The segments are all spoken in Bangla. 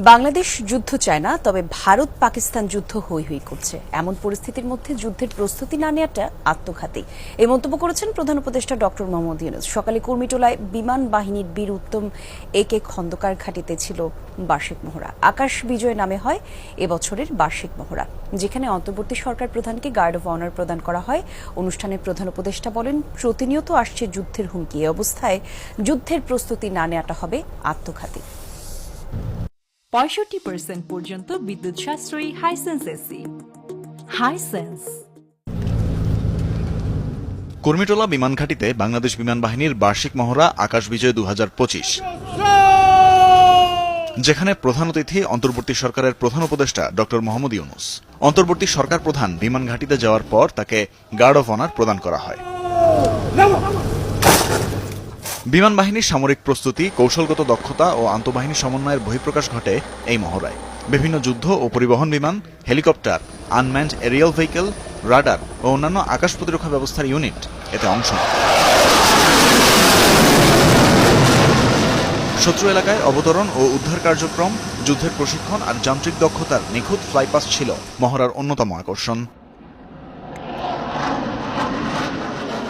বাংলাদেশ যুদ্ধ চায় না, তবে ভারত পাকিস্তান যুদ্ধ হই হই করছে। এমন পরিস্থিতির মধ্যে যুদ্ধের প্রস্তুতি না নেওয়াটা আত্মঘাতী, এই মন্তব্য করেছেন প্রধান উপদেষ্টা ডক্টর মোহাম্মদ ইউনূস। সকালে কুর্মিটোলায় বিমান বাহিনীর বীর উত্তম একে খন্দকার ঘাঁটিতে ছিল বার্ষিক মহড়া। আকাশ বিজয় নামে হয় এবছরের বার্ষিক মহড়া, যেখানে অন্তর্বর্তী সরকার প্রধানকে গার্ড অব অনার প্রদান করা হয়। অনুষ্ঠানে প্রধান উপদেষ্টা বলেন, প্রতিনিয়ত আসছে যুদ্ধের হুমকি। এ অবস্থায় যুদ্ধের প্রস্তুতি না নেওয়াটা হবে আত্মঘাতী। ৬৫% পর্যন্ত বিদ্যুৎ সাশ্রয়ী হাইসেন্স এসি। হাইসেন্স। কুর্মিটোলা বিমান ঘাঁটিতে বাংলাদেশ বিমান বাহিনীর বার্ষিক মহড়া আকাশ বিজয় ২০২৫, যেখানে প্রধান অতিথি অন্তর্বর্তী সরকারের প্রধান উপদেষ্টা ডক্টর মোহাম্মদ ইউনূস। অন্তর্বর্তী সরকার প্রধান বিমান ঘাঁটিতে যাওয়ার পর তাকে গার্ড অফ অনার প্রদান করা হয়। বিমান বাহিনীর সামরিক প্রস্তুতি, কৌশলগত দক্ষতা ও আন্তঃবাহিনী সমন্বয়ের বহিঃপ্রকাশ ঘটে এই মহড়ায়। বিভিন্ন যুদ্ধ ও পরিবহন বিমান, helicopter, unmanned aerial vehicle, radar ও অন্যান্য আকাশ প্রতিরক্ষা ব্যবস্থার ইউনিট এতে অংশ নেয়। শত্রু এলাকায় অবতরণ ও উদ্ধার কার্যক্রম, যুদ্ধের প্রশিক্ষণ আর যান্ত্রিক দক্ষতার নিখুঁত ফ্লাইপাস ছিল মহড়ার অন্যতম আকর্ষণ।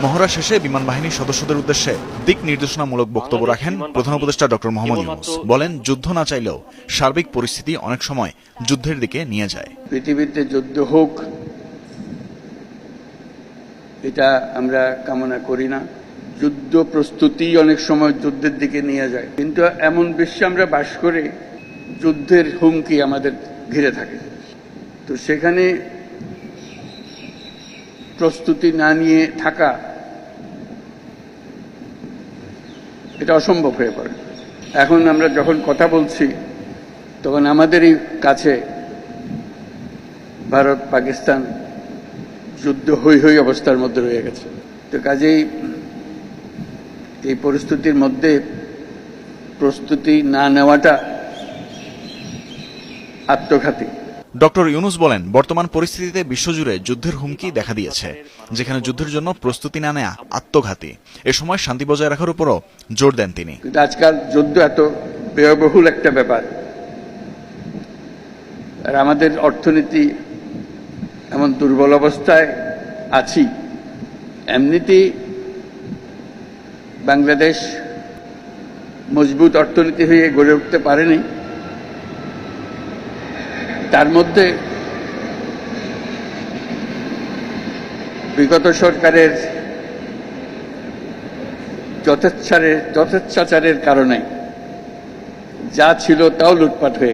মহড়া শেষে বিমান বাহিনীর সদস্যদের উদ্দেশ্যে দিক নির্দেশনামূলক বক্তব্য রাখেন প্রধান উপদেষ্টা ডক্টর মোহাম্মদ ইউনূস। বলেন, যুদ্ধ না চাইলেও সার্বিক পরিস্থিতি অনেক সময় যুদ্ধের দিকে নিয়ে যায়। পৃথিবীতে যুদ্ধ হোক, এটা আমরা কামনা করি না। যুদ্ধ প্রস্তুতি অনেক সময় যুদ্ধের দিকে নিয়ে যায়, কিন্তু এমন বিশ্বে আমরা বাস করি যুদ্ধের হুমকি আমাদের ঘিরে থাকে। তো সেখানে প্রস্তুতি না নিয়ে থাকা এটা অসম্ভব হয়ে পড়ে। এখন আমরা যখন কথা বলছি তখন আমাদেরই কাছে ভারত পাকিস্তান যুদ্ধ হই হই অবস্থার মধ্যে রয়ে গেছে। তো কাজেই এই পরিস্থিতির মধ্যে প্রস্তুতি না নেওয়াটা আত্মঘাতী। ডক্টর ইউনূস বলেন, বর্তমান পরিস্থিতিতে বিশ্বজুড়ে যুদ্ধের হুমকি দেখা দিয়েছে, যেখানে যুদ্ধের জন্য প্রস্তুতি না নেওয়া আত্মঘাতী। এ সময় শান্তি বজায় রাখার উপরও জোর দেন তিনি। কিন্তু আজকাল যুদ্ধ এত ব্যয়বহুল একটা ব্যাপার, আর আমাদের অর্থনীতি এমন দুর্বল অবস্থায় আছি। এমনিতেই বাংলাদেশ মজবুত অর্থনীতি হয়ে গড়ে উঠতে পারেনি, তার মধ্যে বিগত সরকারের যথেচ্ছাচারের কারণে যা ছিল তাও লুটপাট হয়ে